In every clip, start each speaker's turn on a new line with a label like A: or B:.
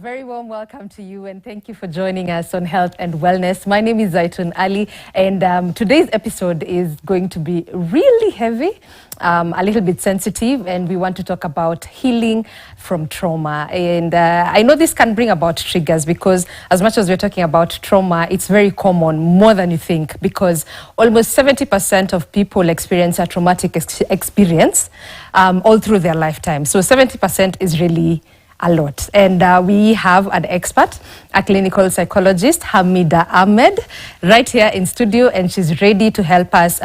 A: very warm welcome to you and thank you for joining us on Health and Wellness. My name is Zaitun Ali and today's episode is going to be really heavy, a little bit sensitive, and we want to talk about healing from trauma. And I know this can bring about triggers because as much as we're talking about trauma, it's very common, more than you think, because almost 70% of people experience a traumatic experience all through their lifetime. So 70% is really a lot. And we have an expert, a clinical psychologist, Hamida Ahmed, right here in studio, and she's ready to help us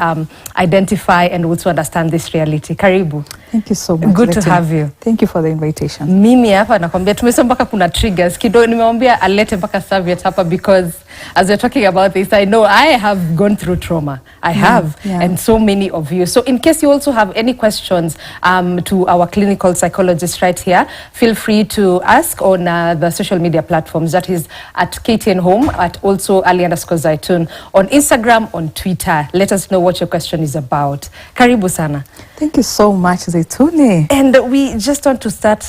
A: identify and also understand this reality. Karibu.
B: Thank you so much.
A: Good to have you.
B: Thank you for the invitation.
A: Mimi hapa nakwambia tumesema mpaka kuna triggers kidogo, nimemwambia alete mpaka serviette hapa because as we're talking about this, I know I have gone through trauma. I have, and so many of you. So in case you also have any questions to our clinical psychologist right here, feel free to ask on the social media platforms. That is at KTN Home, at also Ali_Zaitun, on Instagram, on Twitter. Let us know what your question is about. Karibu sana.
B: Thank you so much, Zaituni.
A: And we just want to start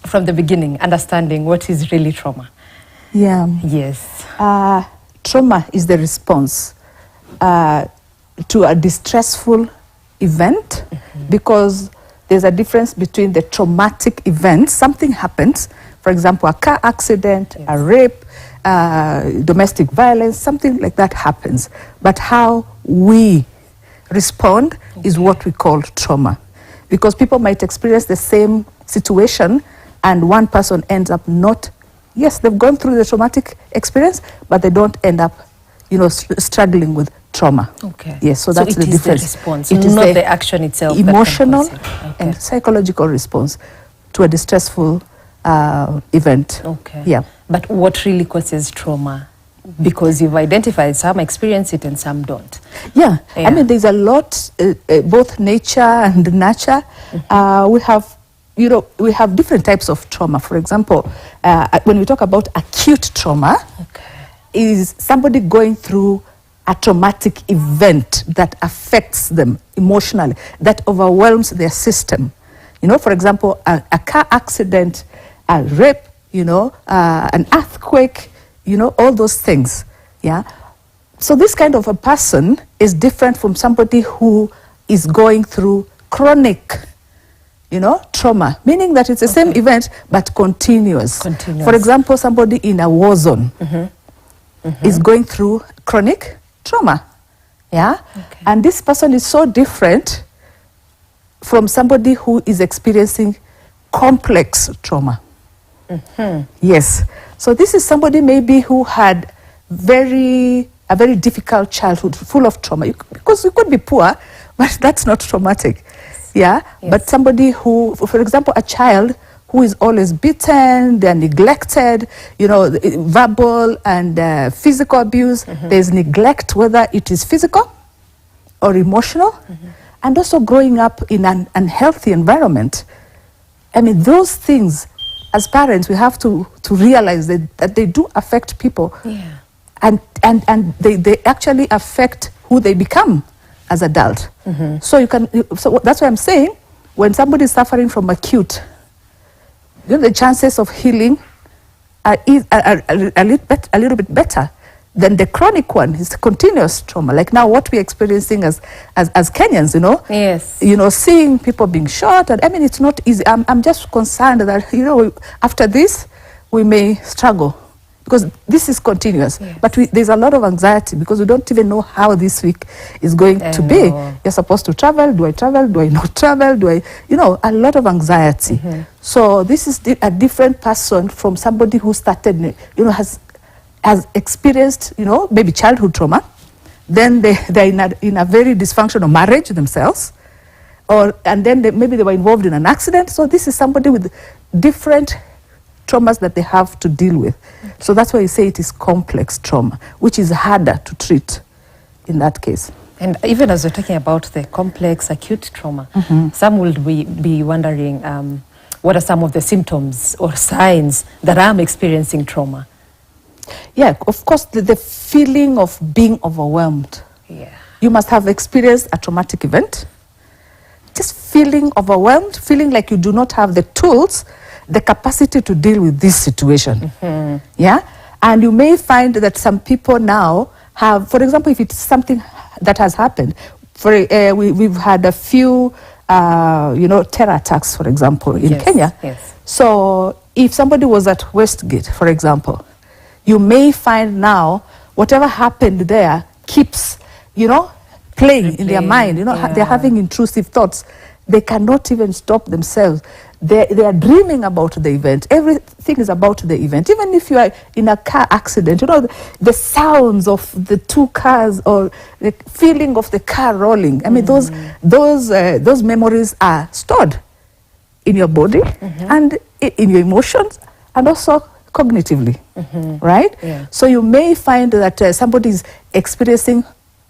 A: from the beginning, understanding what is really trauma.
B: Yeah.
A: Yes.
B: Trauma is the response to a distressful event, because there's a difference between the traumatic events. Something happens, for example, a car accident, a rape, domestic violence, something like that happens. But how we respond is what we call trauma. Because people might experience the same situation and one person ends up not, yes, they've gone through the traumatic experience, but they don't end up, struggling with trauma.
A: Okay.
B: Yes, so that's the difference.
A: The response,
B: it is
A: not the action itself.
B: Emotional and psychological response to a distressful event.
A: Okay.
B: Yeah.
A: But what really causes trauma? Because you've identified some experience it and some don't.
B: Yeah. I mean, there's a lot, both nature and nurture. We have different types of trauma. For example, when we talk about acute trauma, is somebody going through a traumatic event that affects them emotionally, that overwhelms their system. For example, a car accident, a rape, an earthquake, all those things. Yeah. So this kind of a person is different from somebody who is going through chronic, trauma, meaning that it's the same event but continuous. For example, somebody in a war zone is going through chronic trauma. Yeah. Okay. And this person is so different from somebody who is experiencing complex trauma. Yes. So this is somebody maybe who had a very difficult childhood, full of trauma. Because you could be poor, but that's not traumatic. Yeah. Yes. But somebody who, for example, a child who is always beaten, they're neglected, verbal and physical abuse. There's neglect, whether it is physical or emotional, and also growing up in an unhealthy environment. I mean, those things, as parents, we have to realize that they do affect people. Yeah. And they actually affect who they become as adult. So that's why I'm saying, when somebody is suffering from acute, the chances of healing are a little bit better than the chronic one. Is continuous trauma, like now what we're experiencing as Kenyans. Yes. Seeing people being shot, and I mean, it's not easy. I'm just concerned that after this we may struggle, because this is continuous. Yes. But there's a lot of anxiety because we don't even know how this week is going to be. You're supposed to travel. Do I travel? Do I not travel? Do I, a lot of anxiety. So this is a different person from somebody who started, has experienced, maybe childhood trauma. Then they're in a very dysfunctional marriage themselves. And then maybe they were involved in an accident. So this is somebody with different traumas that they have to deal with. So that's why you say it is complex trauma, which is harder to treat in that case.
A: And even as we're talking about the complex acute trauma, some will be wondering, what are some of the symptoms or signs that I'm experiencing trauma?
B: Yeah, of course, the feeling of being overwhelmed.
A: Yeah.
B: You must have experienced a traumatic event. just feeling overwhelmed, feeling like you do not have the tools, the capacity to deal with this situation. Yeah? And you may find that some people now have, for example, if it's something that has happened, we've had a few, terror attacks, for example, in Kenya.
A: Yes.
B: So if somebody was at Westgate, for example, you may find now whatever happened there keeps, playing in their mind. They're having intrusive thoughts. They cannot even stop themselves. They are dreaming about the event. Everything is about the event. Even if you are in a car accident, the sounds of the two cars or the feeling of the car rolling. I mean, those memories are stored in your body and in your emotions and also cognitively, right?
A: Yeah.
B: So you may find that somebody is experiencing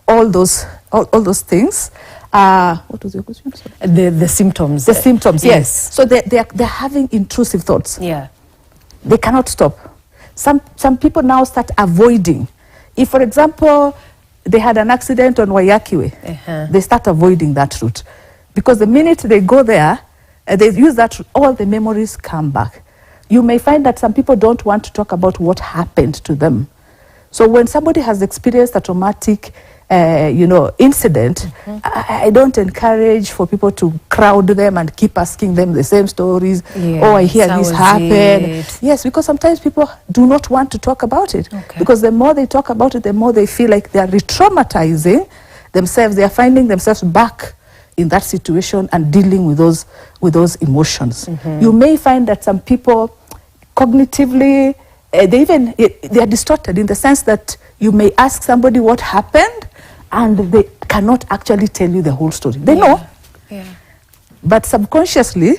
B: all those things. What was your question?
A: The symptoms.
B: The symptoms, yes. So they're having intrusive thoughts.
A: Yeah.
B: They cannot stop. Some people now start avoiding. If, for example, they had an accident on Wayakiwe, they start avoiding that route. Because the minute they go there, they use that route, all the memories come back. You may find that some people don't want to talk about what happened to them. So when somebody has experienced a traumatic incident, I don't encourage for people to crowd them and keep asking them the same stories. Oh, I hear this happen. Yes, because sometimes people do not want to talk about it. Because the more they talk about it, the more they feel like they are re-traumatizing themselves. They are finding themselves back in that situation and dealing with those emotions. You may find that some people cognitively, they are distorted in the sense that you may ask somebody what happened and they cannot actually tell you the whole story. They know, but subconsciously,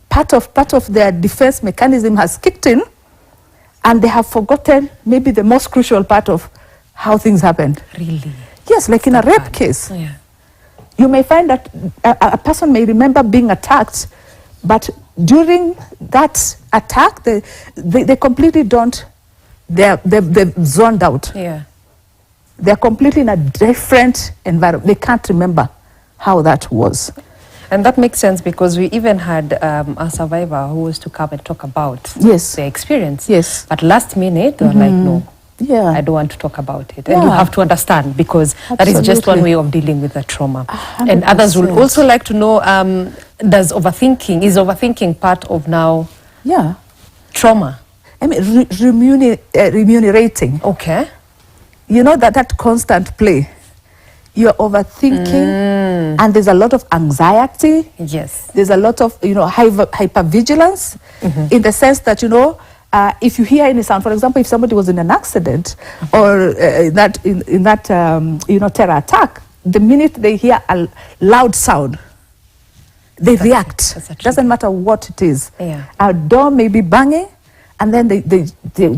B: part of their defense mechanism has kicked in, and they have forgotten maybe the most crucial part of how things happened.
A: Really?
B: Yes, like in a rape case.
A: Yeah.
B: You may find that a person may remember being attacked, but during that attack, they completely don't. They're zoned out.
A: Yeah.
B: They're completely in a different environment. They can't remember how that was.
A: And that makes sense because we even had a survivor who was to come and talk about their experience.
B: Yes.
A: But last minute, they were like, no, I don't want to talk about it. And you have to understand because that is just one way of dealing with the trauma.
B: 100%.
A: And others would also like to know, is overthinking part of now trauma?
B: I mean, remunerating.
A: Okay.
B: You know that constant play. You're overthinking, and there's a lot of anxiety.
A: Yes.
B: There's a lot of hypervigilance, in the sense that if you hear any sound, for example, if somebody was in an accident or in that terror attack, the minute they hear a loud sound, they react. Doesn't matter what it is.
A: Yeah.
B: A door may be banging, and then they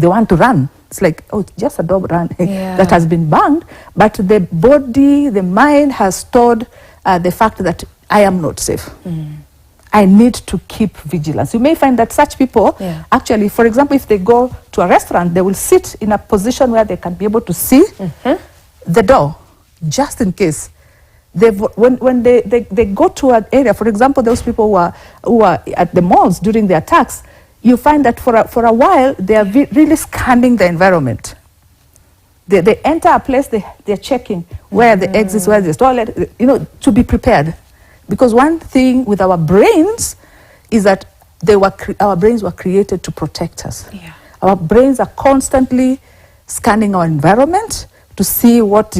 B: want to run. It's like, oh, just a door run that has been banged, but the body, the mind has stored the fact that I am not safe. I need to keep vigilance. You may find that such people, actually, for example, if they go to a restaurant, they will sit in a position where they can be able to see the door, just in case. When they go to an area, for example, those people who are at the malls during the attacks, you find that for a while, they are really scanning the environment. They enter a place, they're checking where the exits, where the toilet, to be prepared. Because one thing with our brains is that our brains were created to protect us. Yeah. Our brains are constantly scanning our environment to see what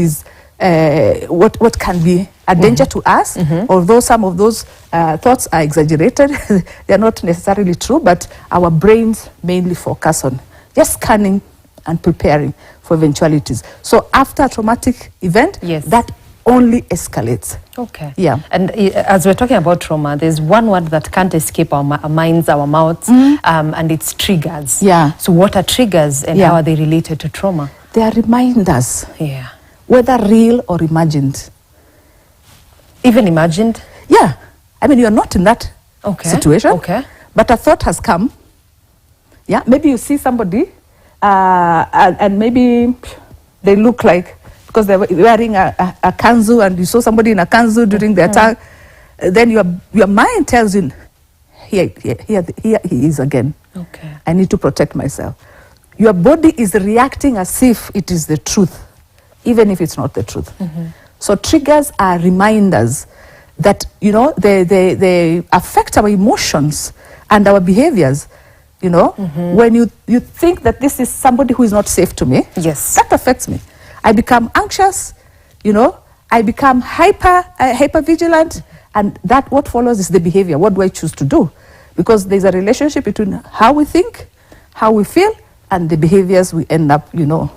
B: can be a danger to us. Although some of those thoughts are exaggerated, they are not necessarily true, but our brains mainly focus on just scanning and preparing for eventualities. So after a traumatic event, that only escalates.
A: Okay.
B: Yeah.
A: And as we're talking about trauma, there's one word that can't escape our minds, our mouths, and it's triggers.
B: Yeah.
A: So what are triggers and how are they related to trauma?
B: They are reminders.
A: Yeah.
B: Whether real or imagined.
A: Even imagined?
B: Yeah. I mean, you're not in that situation.
A: Okay.
B: But a thought has come. Yeah. Maybe you see somebody and maybe they look like, because they were wearing a kanzu and you saw somebody in a kanzu during the attack, then your mind tells you, here he is again.
A: Okay.
B: I need to protect myself. Your body is reacting as if it is the truth, even if it's not the truth. So triggers are reminders that, you know, they affect our emotions and our behaviors. You know, when you think that this is somebody who is not safe to me,
A: Yes.
B: that affects me. I become anxious, you know, I become hyper vigilant, and that what follows is the behavior. What do I choose to do? Because there's a relationship between how we think, how we feel, and the behaviors we end up, you know,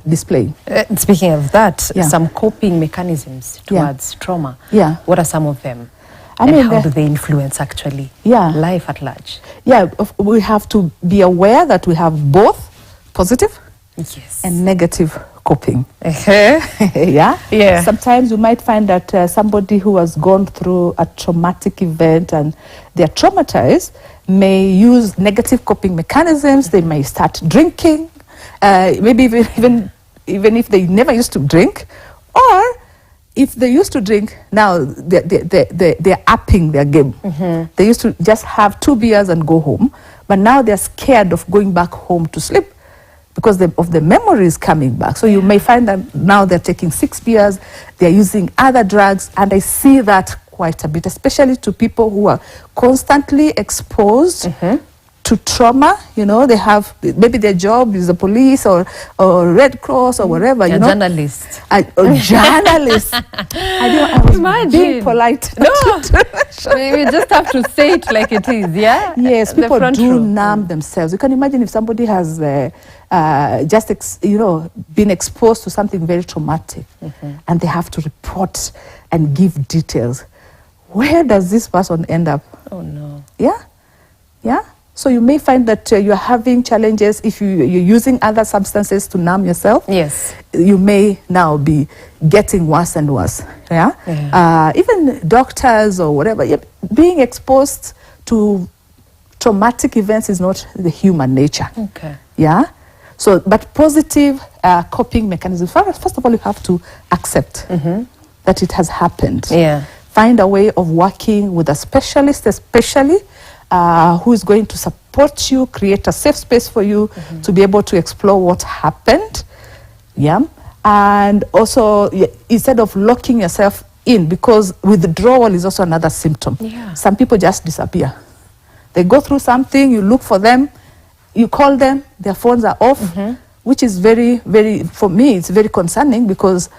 B: displaying.
A: Speaking of that,
B: Yeah.
A: some coping mechanisms towards trauma.
B: Yeah.
A: What are some of them?
B: I
A: And
B: mean,
A: how do they influence actually
B: Yeah.
A: life at large?
B: Yeah, we have to be aware that we have both positive
A: Yes.
B: and negative coping.
A: Uh-huh.
B: Yeah?
A: Yeah.
B: Sometimes you might find that somebody who has gone through a traumatic event and they're traumatized may use negative coping mechanisms. They may start drinking, maybe even if they never used to drink, or if they used to drink, now they're upping their game. They used to just have 2 beers and go home, but now they're scared of going back home to sleep because of the memories coming back. So you may find that now they're taking 6 beers, they're using other drugs, and I see that quite a bit, especially to people who are constantly exposed to trauma. You know, they have, maybe their job is the police or Red Cross or whatever, you know.
A: Journalist.
B: A journalist. I was
A: Imagine.
B: being polite.
A: No, we just have to say it like it is, yeah?
B: Yes,
A: The
B: people
A: front
B: do
A: row.
B: numb themselves. You can imagine if somebody has been exposed to something very traumatic and they have to report and give details. Where does this person end up?
A: Oh, no.
B: Yeah? Yeah? So you may find that you're having challenges if you're using other substances to numb yourself.
A: Yes.
B: You may now be getting worse and worse. Yeah? Even doctors or whatever, being exposed to traumatic events is not the human nature.
A: Okay.
B: Yeah? So, but positive coping mechanisms. First of all, you have to accept that it has happened.
A: Yeah.
B: Find a way of working with a specialist, especially who is going to support you, create a safe space for you to be able to explore what happened. Yeah. And also, instead of locking yourself in, because withdrawal is also another symptom.
A: Yeah.
B: Some people just disappear. They go through something, you look for them, you call them, their phones are off, which is very, very, for me, it's very concerning, because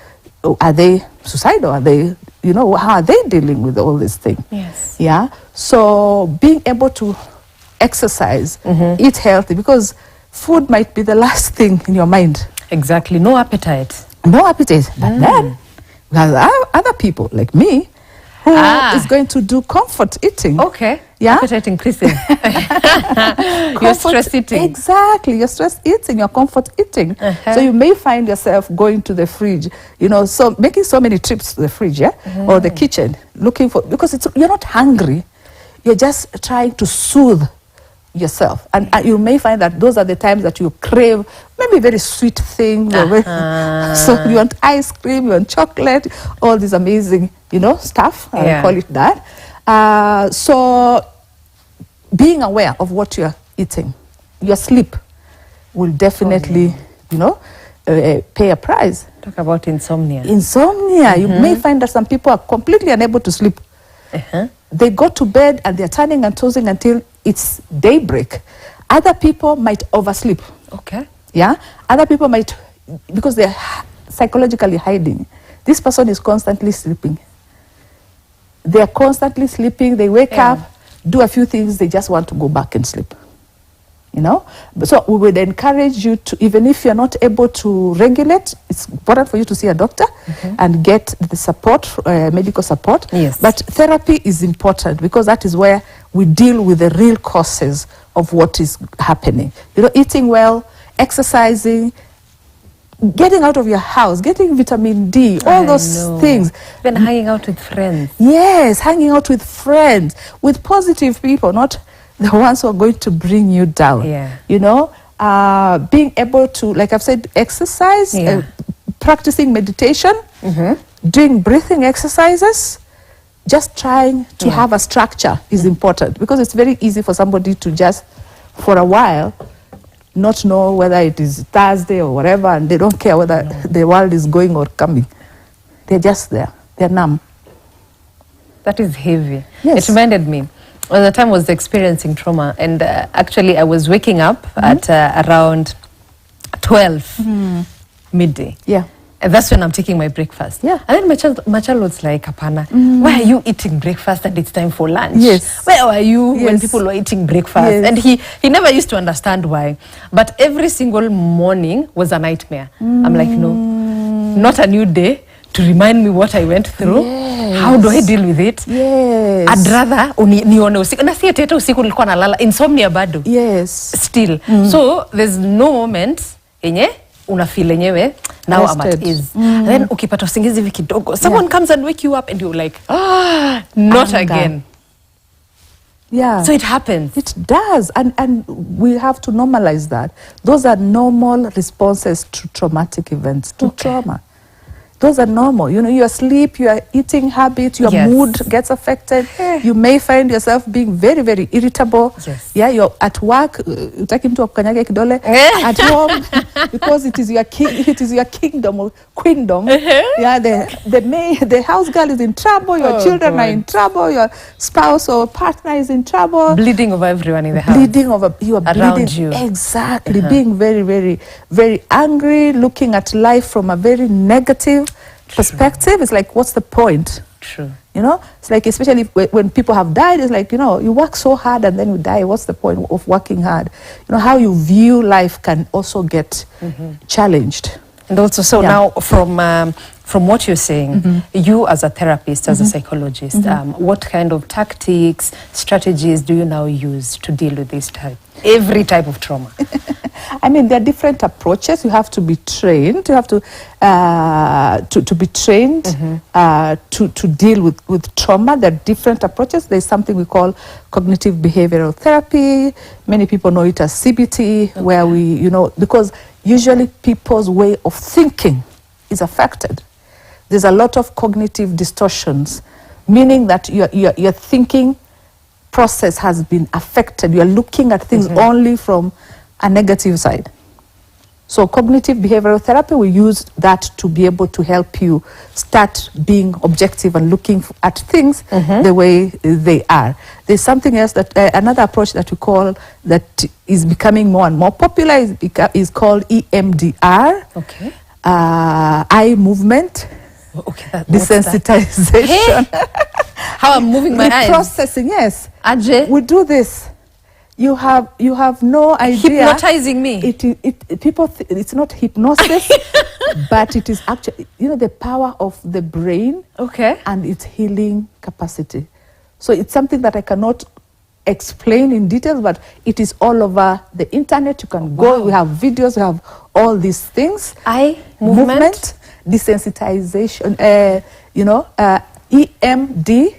B: are they suicidal? Are they, you know, how are they dealing with all these things?
A: Yes.
B: Yeah. So being able to exercise, eat healthy, because food might be the last thing in your mind.
A: Exactly. No appetite.
B: No appetite. But then, there are other people like me who is going to do comfort eating.
A: Okay.
B: Yeah.
A: Appetite increasing. You're stress eating.
B: Exactly. You're stress eating, you're comfort eating. So you may find yourself going to the fridge, you know, so making so many trips to the fridge, or the kitchen, looking for, because you're not hungry. You're just trying to soothe yourself. And you may find that those are the times that you crave maybe very sweet things. So you want ice cream, you want chocolate, all this amazing, you know, stuff. I call it that. So being aware of what you're eating, your sleep will definitely, you know, pay a price.
A: Talk about insomnia.
B: Insomnia. You may find that some people are completely unable to sleep. They go to bed and they're turning and tossing until it's daybreak. Other people might oversleep.
A: Okay.
B: Yeah. Other people might, because they're psychologically hiding. This person is constantly sleeping. They're constantly sleeping. They wake up, do a few things, they just want to go back and sleep. You know? So we would encourage you to, even if you're not able to regulate, it's important for you to see a doctor and get the support, medical support.
A: Yes.
B: But therapy is important, because that is where we deal with the real causes of what is happening. You know, eating well, exercising, getting out of your house, getting vitamin D, all those things.
A: Even hanging out with friends.
B: Yes, hanging out with friends, with positive people, not the ones who are going to bring you down.
A: Yeah.
B: You know, being able to, like I've said, exercise, practicing meditation, doing breathing exercises, just trying to have a structure is important, because it's very easy for somebody to just, for a while, not know whether it is Thursday or whatever, and they don't care whether the world is going or coming. They're just there. They're numb.
A: That is heavy.
B: Yes.
A: It reminded me. Well, the time I was experiencing trauma, and actually I was waking up at around 12 midday.
B: Yeah.
A: And that's when I'm taking my breakfast.
B: Yeah.
A: And then my child was like, Apana, why are you eating breakfast and it's time for lunch?
B: Yes.
A: Where were you when
B: Yes.
A: people were eating breakfast?
B: Yes.
A: And he never used to understand why. But every single morning was a nightmare. I'm like, no, not a new day to remind me what I went through.
B: Yes.
A: How do I deal with it?
B: Yes.
A: I'd rather nione usiku. Na si ati hata usiku nilikuwa nalala. Insomnia bado.
B: Yes.
A: Still. So there's no moment yenye unafeel yenyewe now I'm at
B: Rested.
A: ease. And then ukipata usingizi hivi kidogo, someone comes and wake you up and you're like, not
B: Anger.
A: again.
B: Yeah.
A: So it happens.
B: It does, and we have to normalize that. Those are normal responses to traumatic events, to trauma. Those are normal. You know, your sleep, your eating habits, your
A: Yes.
B: mood gets affected. You may find yourself being very, very irritable.
A: Yes.
B: Yeah, you're at work, utaki mtu akukanyage kidole. At home, because it is your kingdom or queendom. Yeah, the house girl is in trouble. Your children are in trouble. Your spouse or partner is in trouble.
A: Bleeding over everyone in the house.
B: Bleeding over, you are
A: Around
B: bleeding.
A: you.
B: Exactly. Being very, very, very angry, looking at life from a very negative perspective. It's like, what's the point?
A: True.
B: You know, it's like, especially when people have died, it's like, you know, you work so hard and then you die. What's the point of working hard? You know, how you view life can also get challenged.
A: And also, so now from what you're saying, you as a therapist, as a psychologist, what kind of tactics, strategies do you now use to deal with every type of trauma?
B: I mean, there are different approaches. You have to be trained. You have to be trained to deal with trauma. There are different approaches. There's something we call cognitive behavioral therapy. Many people know it as CBT, where we, you know, because usually people's way of thinking is affected. There's a lot of cognitive distortions, meaning that your thinking process has been affected. You're looking at things only from a negative side. So cognitive behavioral therapy, we use that to be able to help you start being objective and looking at things the way they are. There's something else that another approach that we call, that is becoming more and more popular, is called EMDR.
A: Okay.
B: Eye movement.
A: Okay.
B: Desensitization.
A: How I'm moving my eyes.
B: Processing, yes.
A: Ajay.
B: We do this. You have no idea.
A: Hypnotizing me.
B: It's not hypnosis, but it is actually, you know, the power of the brain and its healing capacity. So it's something that I cannot explain in details, but it is all over the internet. You can go, we have videos, we have all these things.
A: Eye movement.
B: Desensitization, EMDR.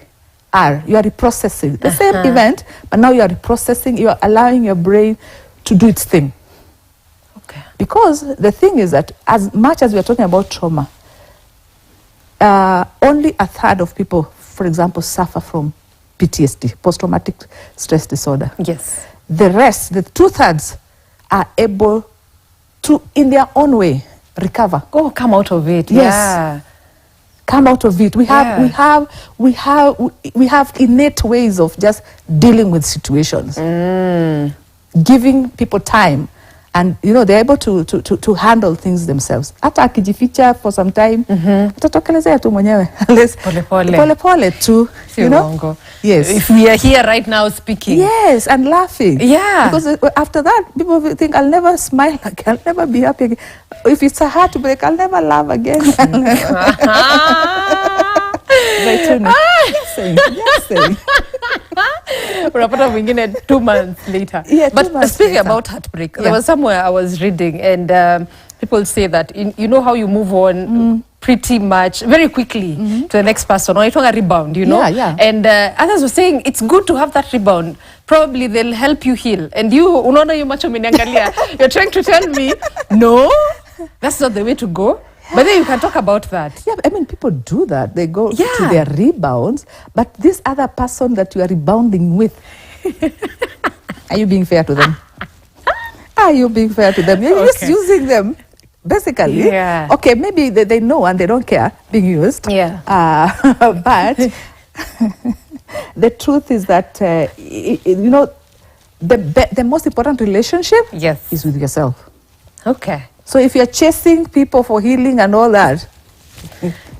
B: You are reprocessing the same event, but now you are reprocessing. You are allowing your brain to do its thing.
A: Okay.
B: Because the thing is that as much as we are talking about trauma, only a third of people, for example, suffer from PTSD, post-traumatic stress disorder.
A: Yes.
B: The rest, the 2/3, are able to, in their own way, recover.
A: Oh, come out of it.
B: Yes.
A: Yeah.
B: Come out of it. We have innate ways of just dealing with situations, giving people time, and you know they're able to handle things themselves. Hata akijificha for some time, atatokelezea tu mwenyewe. Pole pole tu. You know? Yes.
A: If we are here right now speaking.
B: Yes, and laughing.
A: Yeah.
B: Because after that, people will think, I'll never smile again, I'll never be happy again. If it's a heartbreak, I'll never laugh again.
A: Unapata mwingine 2 months later.
B: Yeah,
A: but
B: 2 months
A: speaking
B: later.
A: about heartbreak, there was somewhere I was reading, and people say that you know how you move on pretty much very quickly to the next person, or it's a rebound, you know.
B: Yeah.
A: And others were saying it's good to have that rebound. Probably they'll help you heal. And you, unaona you macho umeniangalia, you're trying to tell me, no, that's not the way to go. But then you can talk about that.
B: Yeah, I mean, people do that. They go to
A: Yeah.
B: their rebounds, but this other person that you are rebounding with, are you being fair to them? Are you being fair to them? You're just
A: Okay.
B: using them, basically.
A: Yeah.
B: Okay, maybe they know and they don't care being used.
A: Yeah.
B: But the truth is that, you know, the most important relationship
A: Yes.
B: is with yourself.
A: Okay.
B: So if you're chasing people for healing and all that,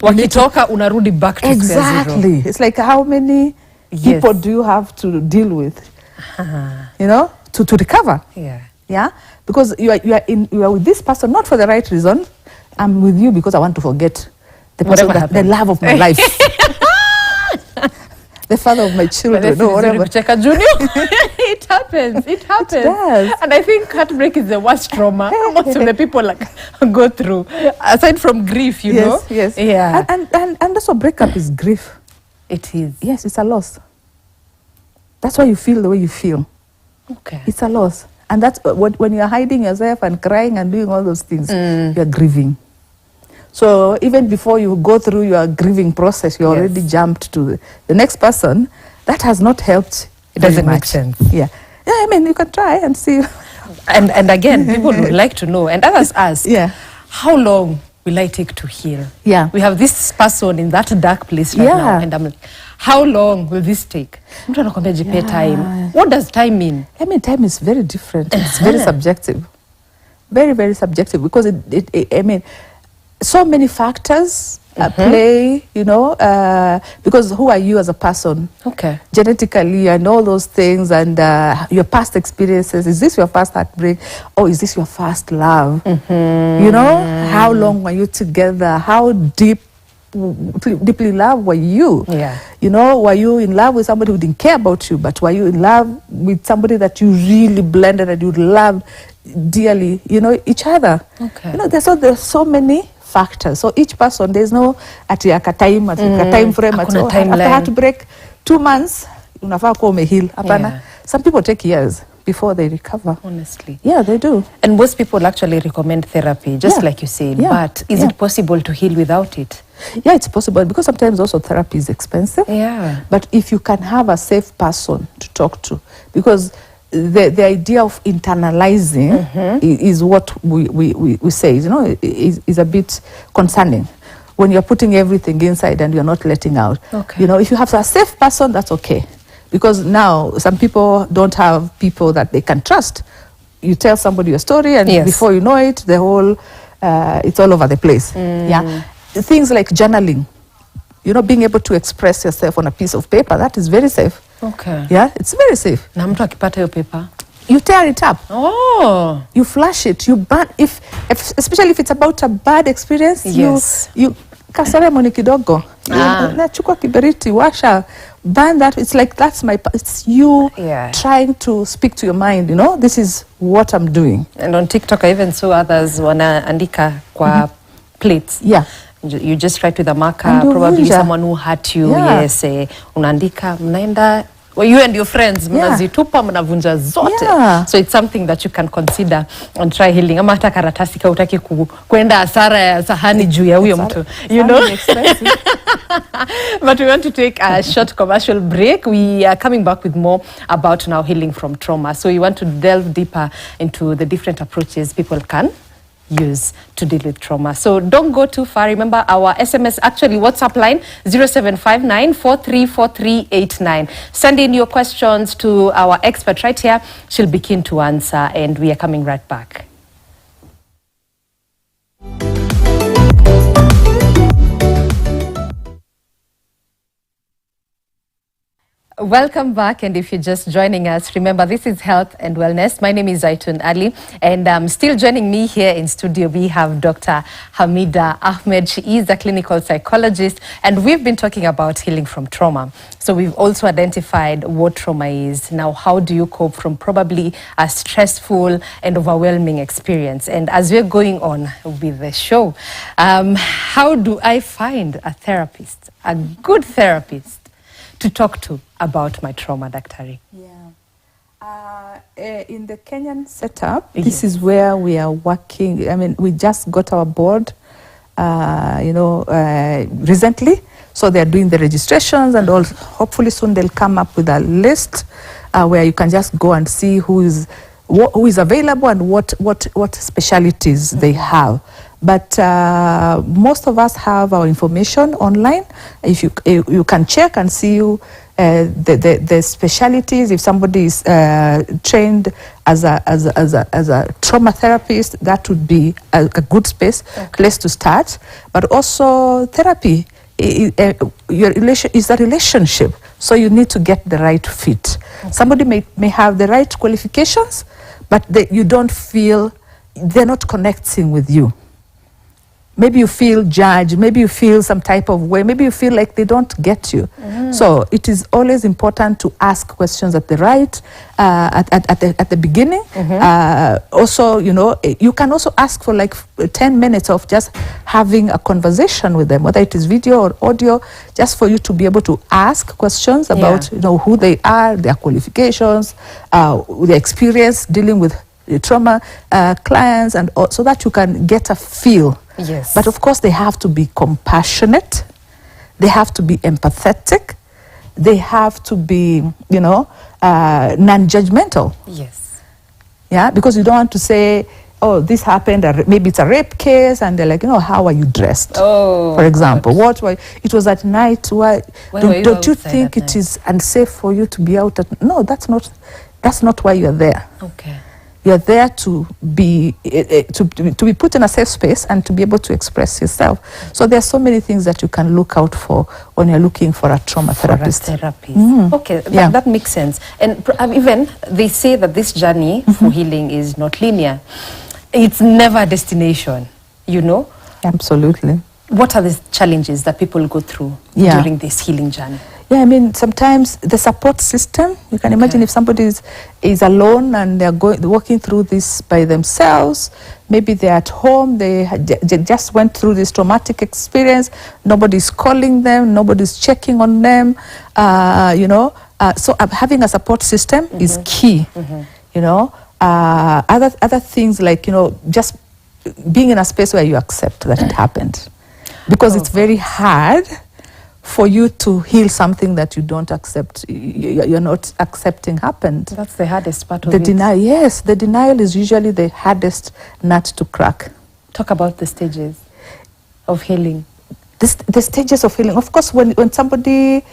A: Wakitoka unarudi back to square zero.
B: exactly. It's like how many
A: Yes.
B: people do you have to deal with, you know, to recover?
A: Yeah.
B: Yeah, because you are with this person not for the right reason. I'm with you because I want to forget the person,
A: Whatever
B: the love of my life, the father of my children, or whatever.
A: Kucheka Junior. It happens. It happens.
B: does.
A: And I think heartbreak is the worst trauma most of the people like go through. Aside from grief, you know.
B: Yes, yes.
A: Yeah.
B: And also breakup is grief.
A: It is.
B: Yes, it's a loss. That's why you feel the way you feel.
A: Okay.
B: It's a loss. And that's when you're hiding yourself and crying and doing all those things, you're grieving. So even before you go through your grieving process, you
A: Yes.
B: already jumped to the next person. That has not helped.
A: It
B: very
A: doesn't make
B: much.
A: sense.
B: Yeah. Yeah, I mean, you can try and see.
A: And again, people would like to know, and others ask,
B: Yeah.
A: how long will I take to heal?
B: Yeah.
A: We have this person in that dark place right
B: Yeah.
A: now, and I'm like, how long will this take? Mtu anakwambia jipe time. What does time mean?
B: I mean, time is very different. It's very subjective. Very, very subjective because I mean, so many factors play, you know, because who are you as a person?
A: Okay.
B: Genetically and all those things, and your past experiences. Is this your first heartbreak, or is this your first love? You know, how long were you together? How deeply in love were you?
A: Yeah.
B: You know, were you in love with somebody who didn't care about you, but were you in love with somebody that you really blended and you loved dearly? You know, each other.
A: Okay.
B: You know, there's so many factors. So each person, there's no at a time frame.
A: Hakuna
B: After
A: timeline.
B: heartbreak, 2 months, unafaa kuwa umehil. Hapana.
A: Yeah.
B: Some people take years before they recover.
A: Honestly.
B: Yeah, they do.
A: And most people actually recommend therapy, just
B: Yeah.
A: like you said.
B: Yeah.
A: But is
B: Yeah.
A: it possible to heal without it?
B: Yeah, it's possible because sometimes also therapy is expensive.
A: Yeah.
B: But if you can have a safe person to talk to, because the idea of internalizing is what we say, you know, is a bit concerning. When you're putting everything inside and you're not letting out.
A: Okay.
B: You know, if you have a safe person, that's okay. Because now some people don't have people that they can trust. You tell somebody your story and
A: Yes.
B: before you know it, the whole, it's all over the place. Yeah. Things like journaling, you know, being able to express yourself on a piece of paper, that is very safe.
A: Okay.
B: Yeah, it's very safe.
A: Na mtu akipata hiyo paper.
B: You tear it up,
A: Oh.
B: you flush it, you burn. If especially if it's about a bad experience,
A: Yes.
B: you kaseremoni kidogo. Nachukua kiberiti, washa, burn that. It's like it's you
A: Yeah.
B: trying to speak to your mind. You know, this is what I'm doing.
A: And on TikTok, I even saw others wanaandika kwa plates.
B: Yeah.
A: You just write with a marker,
B: And you
A: probably
B: vunja.
A: someone who hurt you.
B: Yeah.
A: Yes, unaandika, mnaenda, well, you and your friends,
B: Yeah.
A: mnazitupa, mnavunja zote.
B: Yeah.
A: So it's something that you can consider and try healing. Ama hata karatasi ka utaki kwenda hasara ya sahani juu ya huyo mtu. You know? But we want to take a short commercial break. We are coming back with more about now healing from trauma. So we want to delve deeper into the different approaches people can use to deal with trauma. So don't go too far. Remember our SMS, actually WhatsApp line 0759434389. Send in your questions to our expert right here. She'll be keen to answer, and we are coming right back. Welcome back, and if you're just joining us, remember this is Health and Wellness. My name is Zaitun Ali, and still joining me here in studio we have Dr. Hamida Ahmed. She is a clinical psychologist, and we've been talking about healing from trauma. So we've also identified what trauma is. Now, how do you cope from probably a stressful and overwhelming experience? And as we're going on with the show, how do I find a therapist, a good therapist, to talk to about my trauma, Daktari?
B: Yeah. In the Kenyan setup, this is where we are working. I mean, we just got our board recently. So they're doing the registrations and all. Hopefully soon they'll come up with a list where you can just go and see who is available and what specialties they have. But most of us have our information online. If you can check and see the specialties. If somebody is trained as a trauma therapist, that would be a good place to start. But also therapy is a relationship, so you need to get the right fit. Somebody may have the right qualifications, but you don't feel they're not connecting with you. Maybe you feel judged, maybe you feel some type of way, maybe you feel like they don't get you. So it is always important to ask questions at the right, at the beginning. Also, you can also ask for like 10 minutes of just having a conversation with them, whether it is video or audio, just for you to be able to ask questions about who they are, their qualifications, their experience dealing with trauma clients, and so that you can get a feel.
A: Yes.
B: But of course, they have to be compassionate. They have to be empathetic. They have to be, non-judgmental.
A: Yes.
B: Yeah, because you don't want to say, oh, this happened, or maybe it's a rape case, and they're like, how are you dressed? Oh, for example, it was at night. Why don't you think it is unsafe for you to be out at? No, that's not why you're there.
A: Okay.
B: You're there to be put in a safe space and to be able to express yourself. So there are so many things that you can look out for when you're looking for a trauma therapist.
A: Okay, that makes sense. And even they say that this journey for healing is not linear. It's never a destination,
B: Absolutely.
A: What are the challenges that people go through during this healing journey?
B: Yeah, I mean, sometimes the support system, you can imagine if somebody is alone and they're walking through this by themselves, maybe they're at home, they just went through this traumatic experience, nobody's calling them, nobody's checking on them, so having a support system is key, Other things like, just being in a space where you accept that it happened. Because it's very hard for you to heal something that you don't accept, you're not accepting happened.
A: That's the hardest part of it.
B: Denial, yes, the denial is usually the hardest nut to crack.
A: Talk about the stages of healing.
B: The stages of healing. Of course, when somebody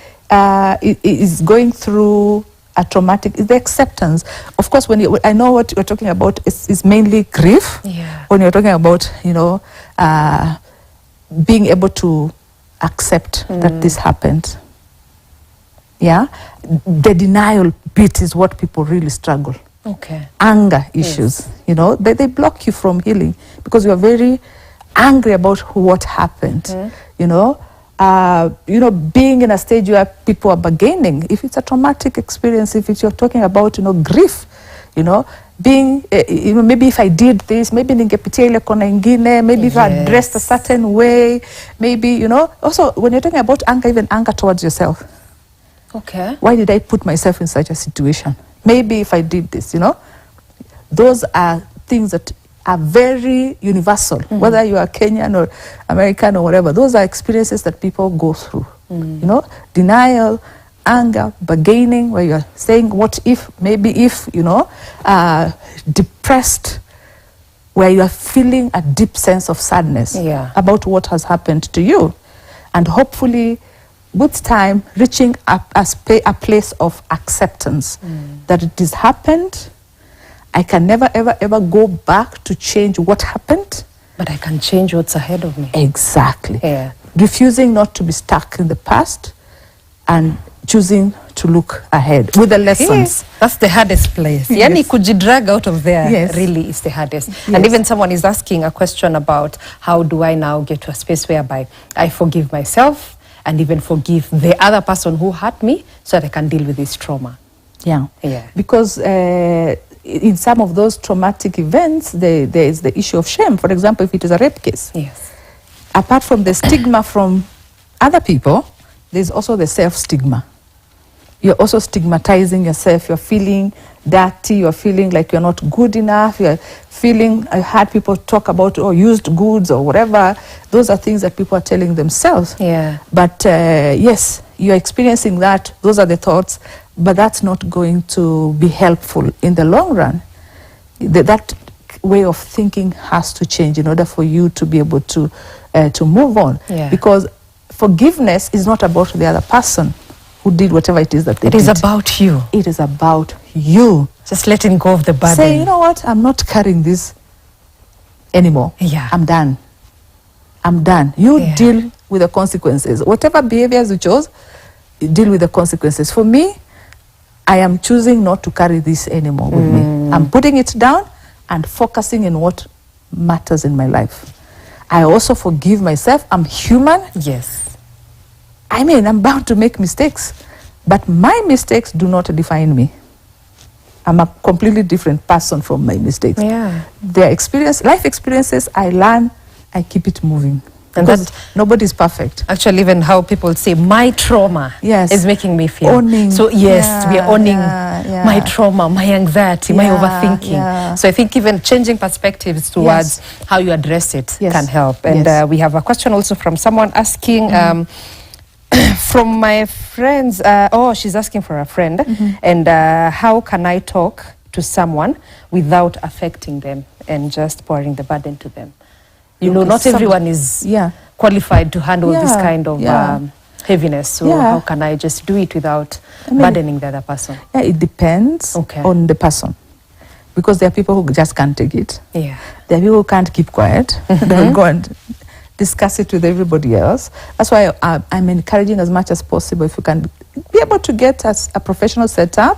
B: is going through a traumatic, the acceptance. Of course, I know what you're talking about is mainly grief.
A: Yeah.
B: When you're talking about, being able to accept that this happened. Yeah, the denial bit is what people really struggle.
A: Okay.
B: Anger issues, they block you from healing because you are very angry about what happened. Being in a stage where people are bargaining. If it's a traumatic experience, if you're talking about grief, being maybe if I did this, maybe ningepitia ile kona ingine, maybe if I dressed a certain way, maybe also when you're talking about anger, even anger towards yourself.
A: Okay.
B: Why did I put myself in such a situation? Maybe if I did this, those are things that are very universal, whether you are Kenyan or American or whatever. Those are experiences that people go through. Denial, anger, bargaining, where you're saying, what if, maybe if, depressed, where you are feeling a deep sense of sadness about what has happened to you. And hopefully, with time, reaching a place of acceptance that it has happened. I can never, ever, ever go back to change what happened.
A: But I can change what's ahead of me.
B: Exactly.
A: Yeah.
B: Refusing not to be stuck in the past and choosing to look ahead with the lessons.
A: That's the hardest place.
B: Yes.
A: Yani kujidrag out of there really is the hardest. Yes. And even someone is asking a question about how do I now get to a space whereby I forgive myself and even forgive the other person who hurt me so that I can deal with this trauma.
B: Yeah.
A: Yeah.
B: Because in some of those traumatic events, there is the issue of shame. For example, if it is a rape case.
A: Yes.
B: Apart from the stigma from other people, there's also the self-stigma. You're also stigmatizing yourself. You're feeling dirty. You're feeling like you're not good enough. You're feeling, I had people talk about used goods or whatever. Those are things that people are telling themselves.
A: Yeah.
B: But yes, you're experiencing that. Those are the thoughts. But that's not going to be helpful in the long run. That way of thinking has to change in order for you to be able to move on.
A: Yeah.
B: Because forgiveness is not about the other person who did whatever it is that they did.
A: It is about you.
B: It is about you.
A: Just letting go of the burden.
B: Say, you know what, I'm not carrying this anymore.
A: Yeah.
B: I'm done. I'm done. You
A: Yeah.
B: deal with the consequences. Whatever behaviors you chose, you deal with the consequences. For me, I am choosing not to carry this anymore with me. I'm putting it down and focusing in what matters in my life. I also forgive myself. I'm human.
A: Yes.
B: I mean, I'm bound to make mistakes, but my mistakes do not define me. I'm a completely different person from my mistakes.
A: Yeah.
B: Their life experiences, I learn, I keep it moving.
A: And
B: Because
A: that-
B: nobody's perfect.
A: Actually, even how people say my trauma
B: Yes.
A: is making me feel.
B: Owning.
A: So yes, we are
B: Yeah,
A: owning
B: yeah.
A: my trauma, my anxiety, my
B: Yeah,
A: overthinking.
B: yeah.
A: So I think even changing perspectives towards how you address it
B: Yes.
A: can help. And
B: Yes.
A: we have a question also from someone asking. From my friends, she's asking for a friend, and how can I talk to someone without affecting them and just pouring the burden to them? You know,
B: Okay,
A: not everyone is
B: Yeah.
A: qualified to handle this
B: Yeah,
A: kind of
B: yeah.
A: heaviness. So
B: Yeah.
A: how can I just do it without
B: mean-
A: burdening the other person?
B: Yeah, it depends
A: Okay.
B: on the person. Because there are people who just can't take it.
A: Yeah.
B: There are people who can't keep quiet. They'll go and discuss it with everybody else. That's why I'm encouraging as much as possible if you can be able to get a professional setup,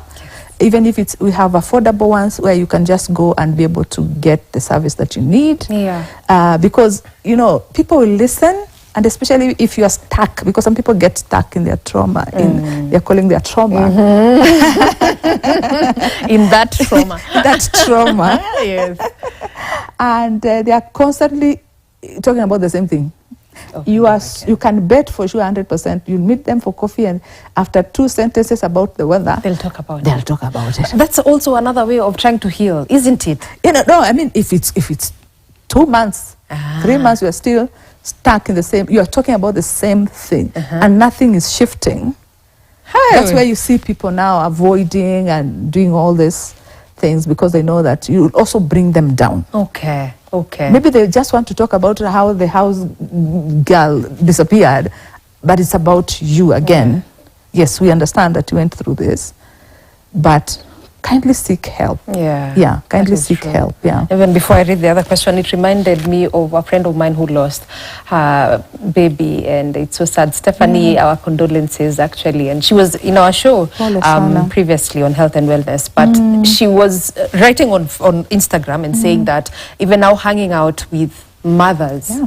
B: even if we have affordable ones where you can just go and be able to get the service that you need.
A: Yeah.
B: Because, you know, people will listen, and especially if you are stuck, because some people get stuck in their trauma, they're calling their trauma.
A: In that trauma.
B: That trauma.
A: Yes.
B: And they are constantly talking about the same thing.
A: Okay,
B: You can bet for sure 100%. You meet them for coffee, and after 2 sentences about the weather,
A: They'll talk about
B: they'll
A: it.
B: talk about it.
A: That's also another way of trying to heal, isn't it?
B: You know, no, I mean, if it's 2 months, 3 months, you are still stuck in the same. You are talking about the same thing, and nothing is shifting. That's where you see people now avoiding and doing all these things because they know that you will also bring them down.
A: Okay. Okay.
B: Maybe they just want to talk about how the house girl disappeared, but it's about you again. Yes, we understand that you went through this, but kindly seek help.
A: Yeah.
B: Yeah, kindly
A: that is
B: seek
A: true.
B: help. Yeah.
A: Even before I read the other question, it reminded me of a friend of mine who lost her baby, and it's so sad. Stephanie, our condolences actually, and she was in our show
B: Pole sana.
A: previously on health and wellness, but she was writing on Instagram and saying that even now hanging out with mothers
B: Yeah.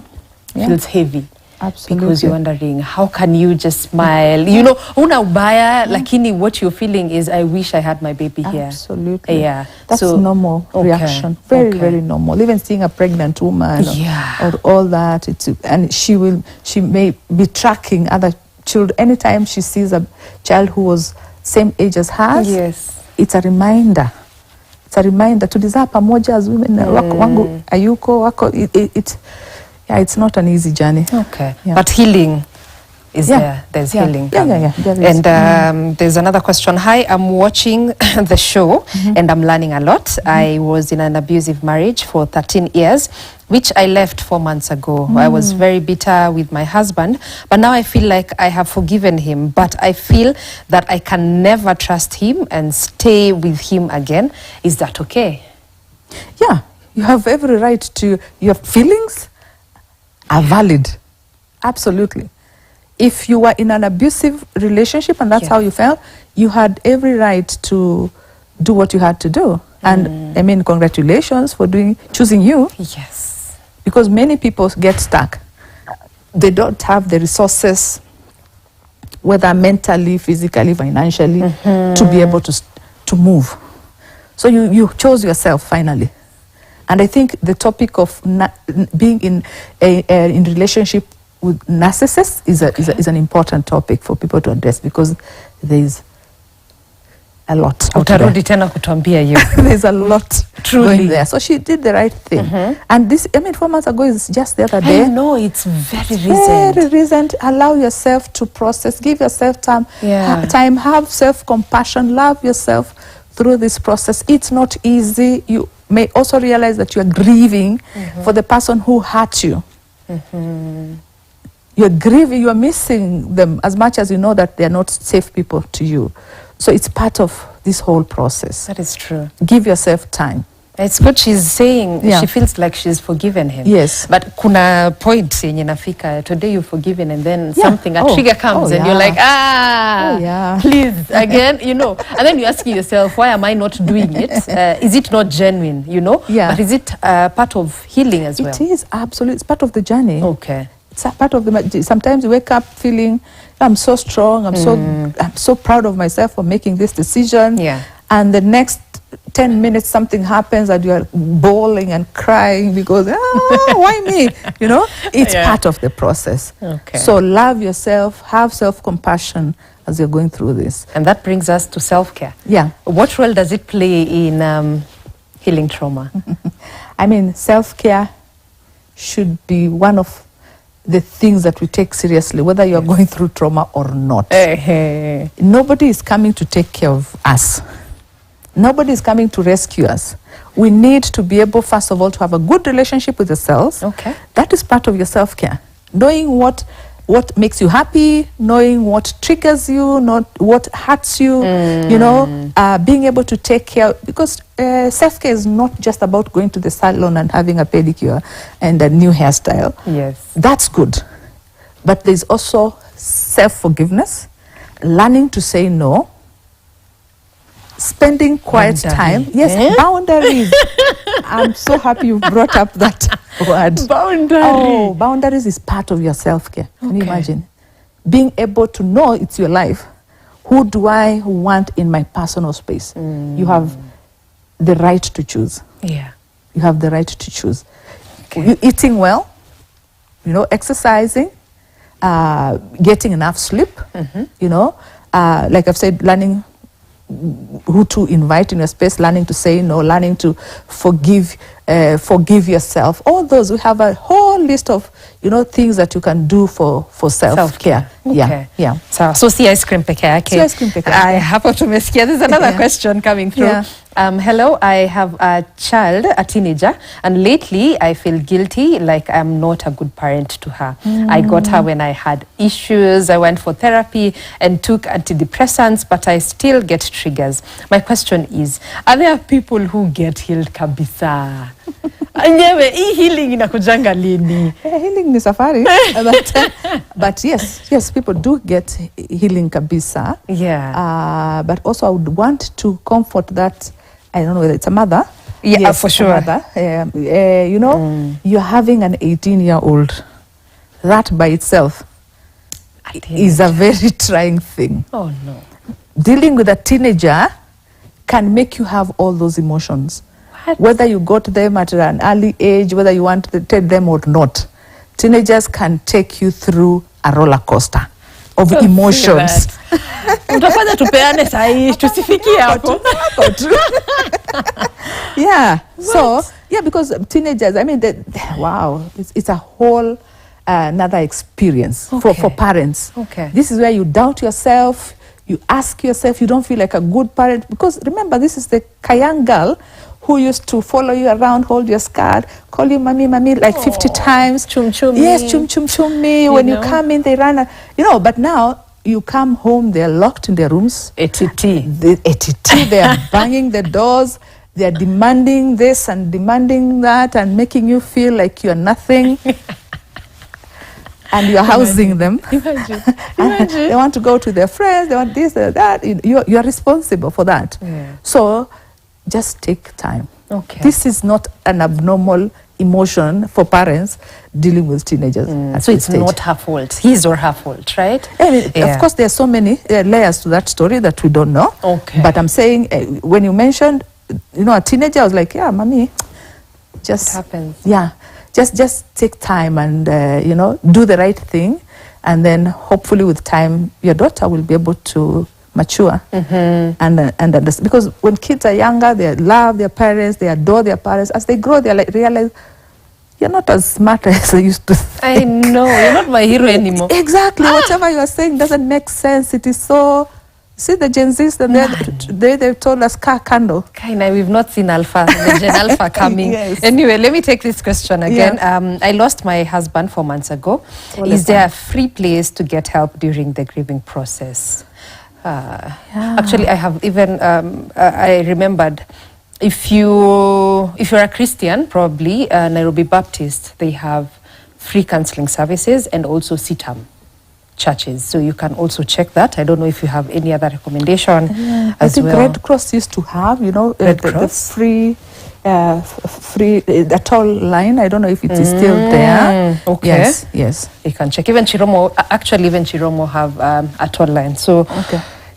B: Yeah.
A: feels heavy.
B: Absolutely.
A: Because you're wondering, how can you just smile? You know, una ubaya, lakini what you're feeling is, I wish I had my baby here.
B: Absolutely.
A: Yeah.
B: That's
A: So-
B: normal
A: Okay.
B: reaction. Very,
A: Okay.
B: very normal. Even seeing a pregnant woman
A: Yeah.
B: or all that. And she may be tracking other children. Anytime she sees a child who was same age as hers,
A: Yes.
B: it's a reminder. It's a reminder. Tulizaa pamoja as women. Wangu ayuko wako. It's not an easy journey.
A: Okay.
B: Yeah.
A: But healing is
B: Yeah.
A: there. There's
B: Yeah.
A: healing
B: Yeah,
A: coming.
B: yeah, yeah, there is.
A: And there's another question. Hi, I'm watching the show and I'm learning a lot. I was in an abusive marriage for 13 years, which I left 4 months ago. I was very bitter with my husband, but now I feel like I have forgiven him, but I feel that I can never trust him and stay with him again. Is that okay?
B: Yeah, you have every right to, your feelings are valid. Absolutely. If you were in an abusive relationship and that's
A: Yeah.
B: how you felt, you had every right to do what you had to do. And I mean, congratulations for choosing you,
A: Yes.
B: because many people get stuck. They don't have the resources, whether mentally, physically, financially, to be able to move. So you chose yourself finally. And I think the topic of being in relationship with narcissists is an important topic for people to address, because there's a lot out there.
A: Utarudi tena kutuambia hiyo.
B: There's a lot
A: Truly.
B: going there. So she did the right thing. And this, 4 months ago is just the other day.
A: I know, it's very recent.
B: Very recent. Allow yourself to process. Give yourself time.
A: Yeah.
B: Time. Have self-compassion. Love yourself through this process. It's not easy. You may also realize that you are grieving for the person who hurt you. You're grieving. You're missing them as much as you know that they're not safe people to you. So it's part of this whole process.
A: That is true.
B: Give yourself time.
A: It's good she's saying
B: Yeah.
A: she feels like she's forgiven him.
B: Yes.
A: But kuna point yenye nafika, today you've forgiven and then
B: Yeah.
A: something, a trigger comes and you're like, please, again, and then you're asking yourself, why am I not doing it? Is it not genuine,
B: Yeah.
A: But is it part of healing as well?
B: It is, absolutely. It's part of the journey.
A: Okay.
B: It's a part of the. Sometimes you wake up feeling, I'm so strong. I'm so proud of myself for making this decision.
A: Yeah.
B: And the next 10 minutes, something happens and you are bawling and crying because why me? It's part of the process.
A: Okay.
B: So love yourself. Have self-compassion as you're going through this.
A: And that brings us to self-care.
B: Yeah.
A: What role does it play in healing trauma?
B: I mean, self-care should be one of the things that we take seriously, whether you're going through trauma or not. Nobody is coming to take care of us. Nobody is coming to rescue us. We need to be able, first of all, to have a good relationship with yourselves.
A: Okay.
B: That is part of your self-care. Knowing what makes you happy, knowing what triggers you, not what hurts you, being able to take care, because self-care is not just about going to the salon and having a pedicure and a new hairstyle.
A: Yes.
B: That's good. But there's also self-forgiveness, learning to say no, spending quiet time. Yes, boundaries. I'm so happy you brought up that word.
A: Boundaries.
B: Oh, boundaries is part of your self-care. Can you imagine? Being able to know it's your life. Who do I want in my personal space? You have the right to choose.
A: Yeah.
B: You have the right to choose. You eating well, exercising, getting enough sleep, like I've said, learning who to invite in your space, learning to say no, learning to forgive yourself. All those, we have a whole list of things that you can do for self-care.
A: Okay.
B: Yeah.
A: So si ice cream peke yake.
B: Si ice cream peke yake.
A: I hapo tumesikia. There's another question coming through.
B: Yeah.
A: Hello, I have a child, a teenager, and lately I feel guilty, like I'm not a good parent to her. I got her when I had issues. I went for therapy and took antidepressants, but I still get triggers. My question is, are there people who get healed kabisa? Anyewe, hii healing inakujanga lini?
B: Healing ni safari. But yes, people do get healing kabisa.
A: Yeah.
B: But also I would want to comfort that, I don't know whether it's a mother.
A: Yeah,
B: yes,
A: for sure.
B: A mother. You're having an 18-year-old. That by itself is a very trying thing.
A: Oh, no.
B: Dealing with a teenager can make you have all those emotions.
A: What?
B: Whether you got them at an early age, whether you want to take them or not. Teenagers can take you through a roller coaster of emotions.
A: Utafanya tupeane sahi, tusifikie hapo.
B: Yeah. So, because teenagers, I mean, it's a whole another experience for parents.
A: Okay.
B: This is where you doubt yourself, you ask yourself, you don't feel like a good parent. Because remember, this is the young girl who used to follow you around, hold your skirt, call you mommy, mommy, like 50 times.
A: Chum chum me.
B: Yes, chum chum chum me. When you come in, they run. But now you come home, they're locked in their rooms. They are banging the doors. They are demanding this and demanding that and making you feel like you're nothing. And you're housing them.
A: Imagine.
B: They want to go to their friends. They want this, that. You're responsible for that.
A: Yeah.
B: So just take time.
A: Okay.
B: This is not an abnormal emotion for parents dealing with teenagers.
A: So it's not her fault, his or her fault, right?
B: I mean, of course, there are so many layers to that story that we don't know.
A: Okay.
B: But I'm saying, when you mentioned, a teenager, I was like, yeah, mommy, just...
A: It happens.
B: Yeah. Just take time and, do the right thing. And then hopefully with time, your daughter will be able to mature because when kids are younger, they love their parents, they adore their parents. As they grow, they realize you're not as smart as I used to think.
A: I know, you're not my hero anymore.
B: Exactly. Whatever you are saying doesn't make sense. It is so. See the Gen Zs, they've told us car candle.
A: Kaina, we've not seen Alpha, the Gen Alpha coming.
B: Yes.
A: Anyway, let me take this question again. I lost my husband 4 months ago. Is there a free place to get help during the grieving process? Actually, I have even, I remembered, if you're a Christian, probably, Nairobi Baptist, they have free counseling services and also CITAM churches. So you can also check that. I don't know if you have any other recommendation
B: I think Red Cross used to have, the free the toll line. I don't know if it is still there.
A: Okay.
B: Yes.
A: You can check. Even Chiromo have a toll line. So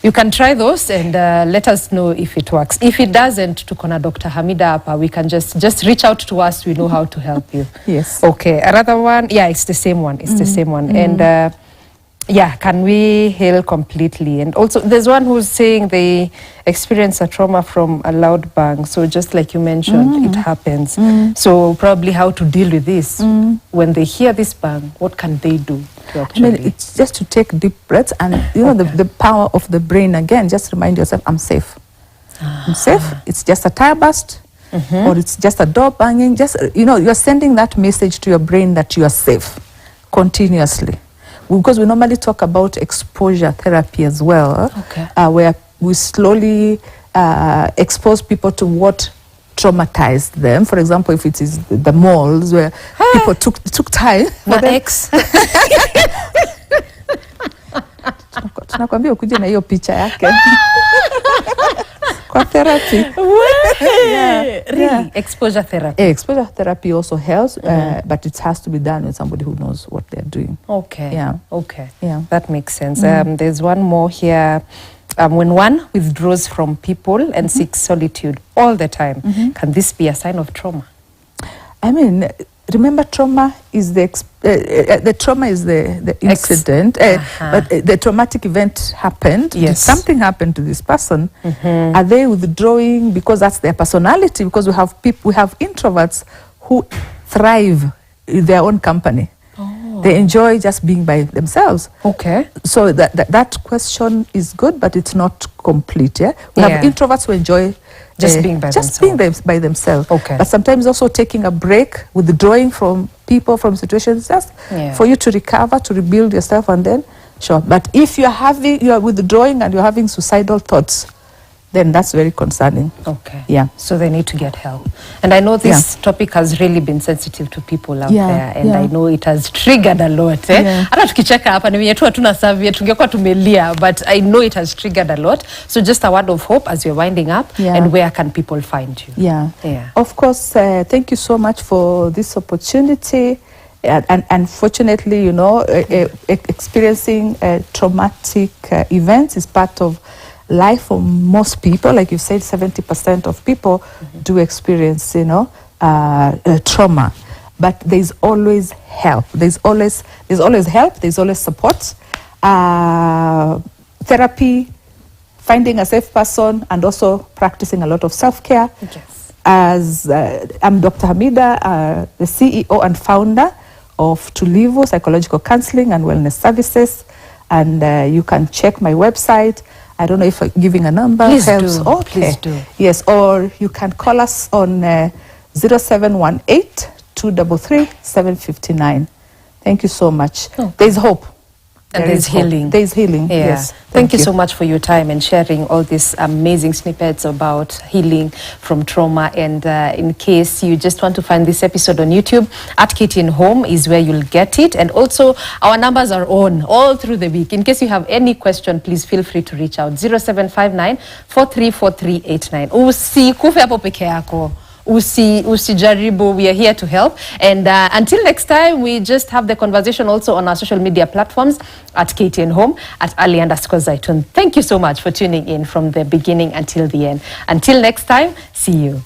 A: you can try those and let us know if it works. If it doesn't, tuko na Dr. Hamida hapa, we can just reach out to us. We know how to help you.
B: Yes.
A: Okay. Another one. Yeah, it's the same one. It's the same one. And can we heal completely? And also, there's one who's saying they experience a trauma from a loud bang. So just like you mentioned, it happens. So probably how to deal with this. When they hear this bang, what can they do to actually?
B: I mean, it's just to take deep breaths and, the power of the brain again. Just remind yourself, I'm safe. I'm safe. It's just a tire burst or it's just a door banging. Just, you're sending that message to your brain that you are safe continuously. Because we normally talk about exposure therapy as well, where we slowly expose people to what traumatized them. For example, if it is the malls where people took time. Tunakwambia ukuje na hiyo picha yake. Kwa therapy.
A: Really? Exposure therapy.
B: Exposure therapy also helps, but it has to be done with somebody who knows what they're doing.
A: Okay.
B: Yeah.
A: Okay.
B: Yeah.
A: That makes sense. There's one more here. When one withdraws from people and seeks solitude all the time, can this be a sign of trauma?
B: I mean, remember, trauma is the trauma is the incident, but the traumatic event happened.
A: Yes.
B: Something happened to this person. Are they withdrawing because that's their personality? Because we have introverts who thrive in their own company. They enjoy just being by themselves.
A: Okay.
B: So that question is good, but it's not complete. Yeah. We have introverts who enjoy
A: just being by themselves.
B: Okay. But sometimes also taking a break, withdrawing from people, from situations, just for you to recover, to rebuild yourself, and then But if you are withdrawing and you're having suicidal thoughts, then that's very concerning.
A: Okay.
B: Yeah.
A: So they need to get help. And I know this topic has really been sensitive to people out there. And I know it has triggered a lot. Hata tukicheka hapa ni wenye tu hatuna survey tungekuwa tumelia, but I know it has triggered a lot. So just a word of hope as we're winding up, and where can people find you?
B: Yeah. Of course, thank you so much for this opportunity. And unfortunately, experiencing traumatic events is part of life for most people. Like you said, 70% of people do experience, trauma. But there's always help. There's always help. There's always support. Therapy, finding a safe person, and also practicing a lot of self-care.
A: Yes.
B: As I'm Dr. Hamida, the CEO and founder of Tulivu Psychological Counseling and Wellness Services. And you can check my website. I don't know if giving a number helps.
A: Okay. Please do.
B: Yes, or you can call us on 0718 233 759. Thank you so much. There's hope.
A: And there's healing.
B: There's healing, yes.
A: Thank you so much for your time and sharing all these amazing snippets about healing from trauma. And in case you just want to find this episode on YouTube, at Kitty in Home is where you'll get it. And also, our numbers are on all through the week. In case you have any question, please feel free to reach out. 0759 434389. Usikufe hapo peke yako. Usijaribu, we are here to help. And until next time, we just have the conversation also on our social media platforms at KTN Home, at Ali_Zaitun. Thank you so much for tuning in from the beginning until the end. Until next time, see you.